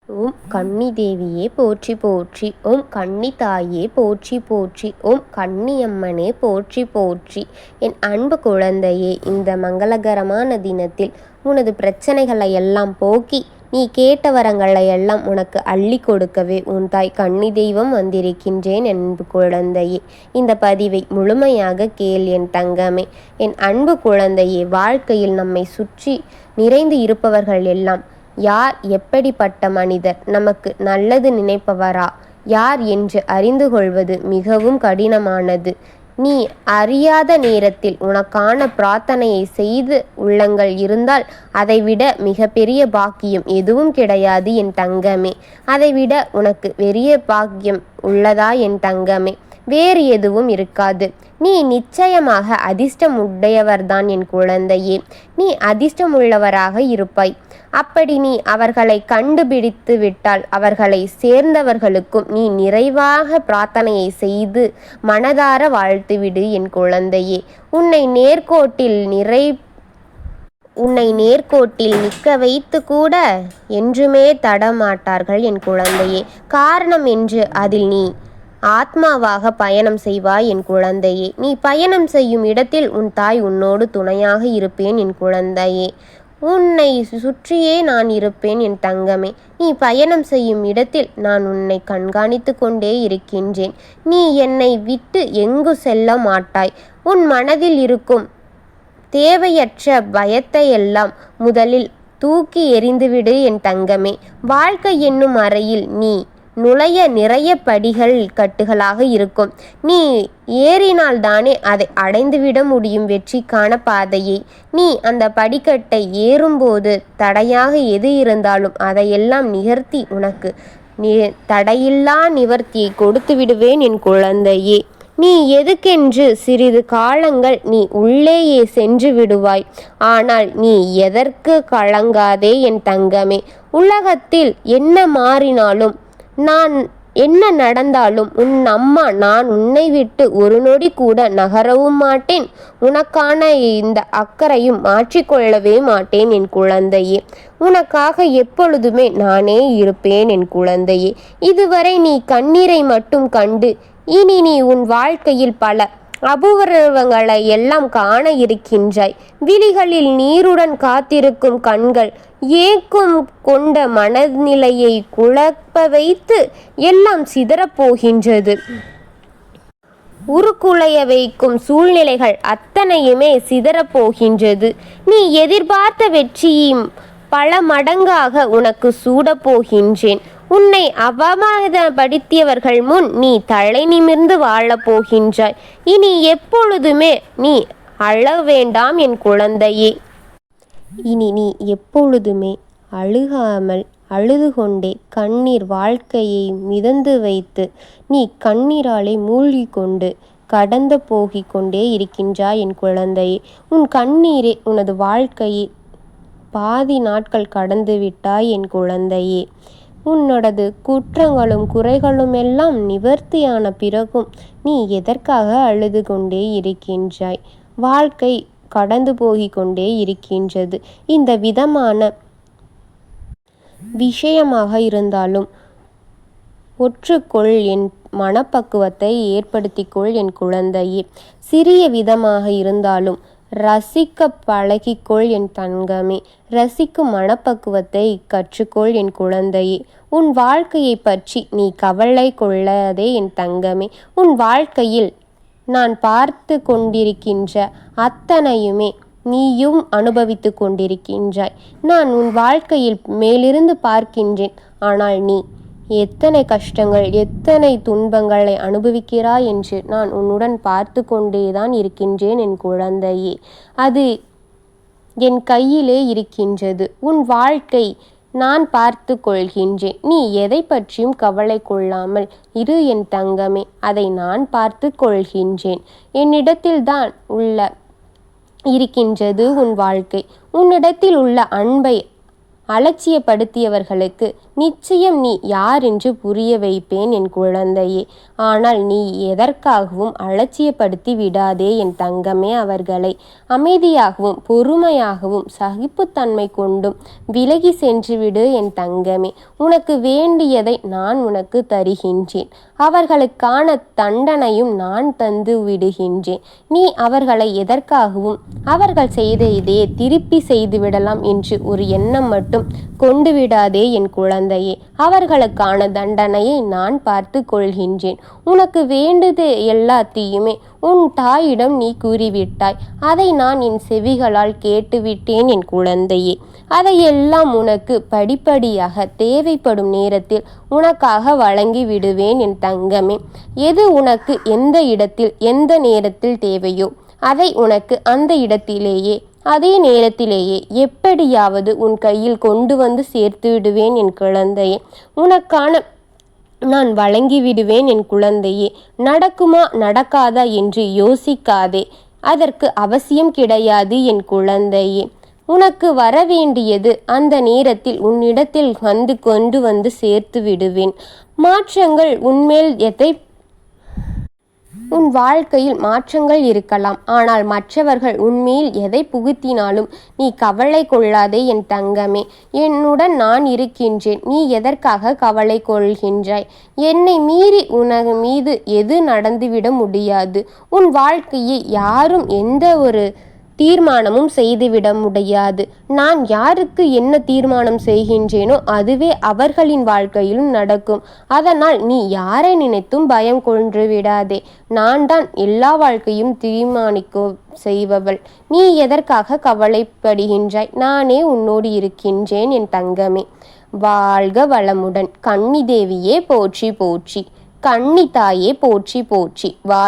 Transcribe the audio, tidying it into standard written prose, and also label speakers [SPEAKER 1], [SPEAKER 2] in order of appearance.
[SPEAKER 1] ஓம் கன்னி தேவியே போற்றி போற்றி. ஓம் கன்னி தாயே போற்றி போற்றி. ஓம் கன்னியம்மனே போற்றி போற்றி. என் அன்பு குழந்தையே, இந்த மங்களகரமான தினத்தில் உனது பிரச்சனைகளை எல்லாம் போக்கி நீ கேட்ட வரங்களை எல்லாம் உனக்கு அள்ளி கொடுக்கவே உன் தாய் கன்னி தெய்வம் வந்திருக்கின்றேன். என் அன்பு குழந்தையே, இந்த பதிவை முழுமையாக கேள் என் தங்கமே. என் அன்பு குழந்தையே, வாழ்க்கையில் நம்மை சுற்றி நிறைந்து இருப்பவர்கள் எல்லாம் யார், எப்படிப்பட்ட மனிதர், நமக்கு நல்லது நினைப்பவரா யார் என்று அறிந்து கொள்வது மிகவும் கடினமானது. நீ அறியாத நேரத்தில் உனக்கான பிரார்த்தனையை செய்து உள்ளங்கள் இருந்தால் அதைவிட மிகப்பெரிய பாக்கியம் எதுவும் கிடையாது என் தங்கமே. அதைவிட உனக்கு பெரிய பாக்கியம் உள்ளதா என் தங்கமே? வேறு எதுவும் இருக்காது. நீ நிச்சயமாக அதிர்ஷ்டம் உடையவர்தான் என் குழந்தையே. நீ அதிர்ஷ்டமுள்ளவராக இருப்பாய். அப்படி நீ அவர்களை கண்டுபிடித்து விட்டால் அவர்களை சேர்ந்தவர்களுக்கும் நீ நிறைவாக பிரார்த்தனையை செய்து மனதார வாழ்த்துவிடு என் குழந்தையே. உன்னை நேர்கோட்டில் நிற்க வைத்து கூட என்றுமே தடமாட்டார்கள் என் குழந்தையே. காரணம் என்று அதில் நீ ஆத்மாவாக பயணம் செய்வாய் என் குழந்தையே. நீ பயணம் செய்யும் இடத்தில் உன் தாய் உன்னோடு துணையாக இருப்பேன் என் குழந்தையே. உன்னை சுற்றியே நான் இருப்பேன் என் தங்கமே. நீ பயணம் செய்யும் இடத்தில் நான் உன்னை கண்காணித்து கொண்டே இருக்கின்றேன். நீ என்னை விட்டு எங்கு செல்ல மாட்டாய். உன் மனதில் இருக்கும் தேவையற்ற பயத்தை எல்லாம் முதலில் தூக்கி எறிந்துவிடு என் தங்கமே. வாழ்க்கை என்னும் அறையில் நீ நுழைய நிறைய படிகள் கட்டுகளாக இருக்கும். நீ ஏறினால்தானே அதை அடைந்துவிட முடியும் வெற்றிக்கான பாதையை. நீ அந்த படிக்கட்டை ஏறும்போது தடையாக எது இருந்தாலும் அதையெல்லாம் நிகர்த்தி உனக்கு தடையில்லா நிவர்த்தியை கொடுத்து விடுவேன் என் குழந்தையே. நீ எதுக்கென்று சிறிது காலங்கள் நீ உள்ளேயே சென்று விடுவாய். ஆனால் நீ எதற்கு கலங்காதே என் தங்கமே. உலகத்தில் என்ன மாறினாலும் என்ன நடந்தாலும் உன் அம்மா நான் உன்னை விட்டு ஒரு நொடி கூட நகரவும் மாட்டேன். உனக்கான இந்த அக்கறையும் மாற்றிக்கொள்ளவே மாட்டேன் என் குழந்தையே. உனக்காக எப்பொழுதுமே நானே இருப்பேன் என் குழந்தையே. இதுவரை நீ கண்ணீரை மட்டும் கண்டு இனி நீ உன் வாழ்க்கையில் பல அபூர்வங்களை எல்லாம் காண இருக்கின்றாய். விழிகளில் நீருடன் காத்திருக்கும் கண்கள் ஏக்கம் கொண்ட மனநிலையை குழப்ப வைத்து எல்லாம் சிதறப்போகின்றது. உருக்குலைய வைக்கும் சூழ்நிலைகள் அத்தனையுமே சிதறப்போகின்றது. நீ எதிர்பார்த்த வெற்றியும் பல மடங்காக உனக்கு சூடப்போகின்றேன். உன்னை அவமானப்படுத்தியவர்கள் முன் நீ தலை நிமிர்ந்து வாழப் போகின்றாய். இனி எப்பொழுதுமே நீ அழ வேண்டாம் என் குழந்தையே. இனி நீ எப்பொழுதுமே அழுகாமல் அழுது கொண்டே கண்ணீர் வாழ்க்கையை மிதந்து வைத்து நீ கண்ணீராலே மூழ்கி கொண்டு கடந்து போகிக் கொண்டே இருக்கின்றாய் என் குழந்தையே. உன் கண்ணீரே உனது வாழ்க்கையை பாதி நாட்கள் கடந்து விட்டாய் என் குழந்தையே. உன்னோடது குற்றங்களும் குறைகளும் எல்லாம் நிவர்த்தியான பிறகும் நீ எதற்காக அழுது கொண்டே இருக்கின்றாய்? வாழ்க்கை கடந்து போகிக் கொண்டே இருக்கின்றது. இந்த விதமான விஷயமாக இருந்தாலும் ஒற்றுக்கொள் என் மனப்பக்குவத்தை ஏற்படுத்திக்கொள் என் குழந்தையே. சிறிய விதமாக இருந்தாலும் ரசிக்க பழகிக்கொள் என் தங்கமே. ரசிக்கும் மனப்பக்குவத்தை கற்றுக்கொள் என் குழந்தையே. உன் வாழ்க்கையை பற்றி நீ கவலை கொள்ளாதே என் தங்கமே. உன் வாழ்க்கையில் நான் பார்த்து கொண்டிருக்கின்ற அத்தனையுமே நீயும் அனுபவித்து கொண்டிருக்கின்றாய். நான் உன் வாழ்க்கையில் மேலிருந்து பார்க்கின்றேன். ஆனால் நீ எத்தனை கஷ்டங்கள் எத்தனை துன்பங்களை அனுபவிக்கிறாய் என்று நான் உன்னுடன் பார்த்து கொண்டேதான் இருக்கின்றேன் என் குழந்தையே. அது என் கையிலே இருக்கின்றது. உன் வாழ்க்கை நான் பார்த்து கொள்கின்றேன். நீ எதை பற்றியும் கவலை கொள்ளாமல் இரு என் தங்கமே. அதை நான் பார்த்து கொள்கின்றேன். என்னிடத்தில்தான் இருக்கின்றது உன் வாழ்க்கை. உன்னிடத்தில் உள்ள அன்பை அலட்சியப்படுத்தியவர்களுக்கு நிச்சயம் நீ யார் என்று புரிய வைப்பேன் என் குழந்தையே. ஆனால் நீ எதற்காகவும் அலட்சியப்படுத்தி விடாதே என் தங்கமே அவர்களை. அமைதியாகவும் பொறுமையாகவும் சகிப்புத்தன்மை கொண்டும் விலகி சென்றுவிடு என் தங்கமே. உனக்கு வேண்டியதை நான் உனக்கு தருகின்றேன். அவர்களுக்கான தண்டனையும் நான் தந்து விடுகின்றேன். நீ அவர்களை எதற்காகவும் அவர்கள் செய்த இதையே திருப்பி செய்துவிடலாம் என்று ஒரு எண்ணம் மட்டும் கொண்டு விடாதே என் குழந்தையே. அவர்களுக்கான தண்டனையை நான் பார்த்து கொள்கின்றேன். உனக்கு வேண்டுது எல்லாத்தையுமே உன் தாயிடம் நீ கூறிவிட்டாய். அதை நான் என் செவிகளால் கேட்டுவிட்டேன் என் குழந்தையே. அதையெல்லாம் உனக்கு படிப்படியாக தேவைப்படும் நேரத்தில் உனக்காக வழங்கி விடுவேன் என் தங்கமே. எது உனக்கு எந்த இடத்தில் எந்த நேரத்தில் தேவையோ அதை உனக்கு அந்த இடத்திலேயே அதே நேரத்திலேயே எப்படியாவது உன் கையில் கொண்டு வந்து சேர்த்து விடுவேன் என் குழந்தையே. உனக்கான நான் வழங்கி விடுவேன் என் குழந்தையே. நடக்குமா நடக்காதா என்று யோசிக்காதே. அதற்கு அவசியம் கிடையாது என் குழந்தையே. உனக்கு வரவேண்டியது அந்த நேரத்தில் உன்னிடத்தில் கொண்டு வந்து சேர்த்து விடுவேன். மாற்றங்கள் உன்மேல் உன் வாழ்க்கையில் மாற்றங்கள் இருக்கலாம். ஆனால் மற்றவர்கள் உன்மேல் எதை புகுத்தினாலும் நீ கவலை கொள்ளாதே என் தங்கமே. என்னுடன் நான் இருக்கின்றேன். நீ எதற்காக கவலை கொள்கின்றாய்? என்னை மீறி உனது மீது எது நடந்துவிட முடியாது. உன் வாழ்க்கையை யாரும் எந்த ஒரு தீர்மானமும் செய்துவிட முடியாது. நான் யாருக்கு என்ன தீர்மானம் செய்கின்றேனோ அதுவே அவர்களின் வாழ்க்கையிலும் நடக்கும். அதனால் நீ யாரை நினைத்தும் பயம் கொண்டு விடாதே. நான் தான் எல்லா வாழ்க்கையும் தீர்மானிக்க செய்பவள். நீ எதற்காக கவலைப்படுகின்றாய்? நானே உன்னோடு இருக்கின்றேன் என் தங்கமே. வாழ்க வளமுடன். கன்னி தேவியே போற்றி போற்றி. கன்னி தாயே போற்றி போற்றி. வாழ்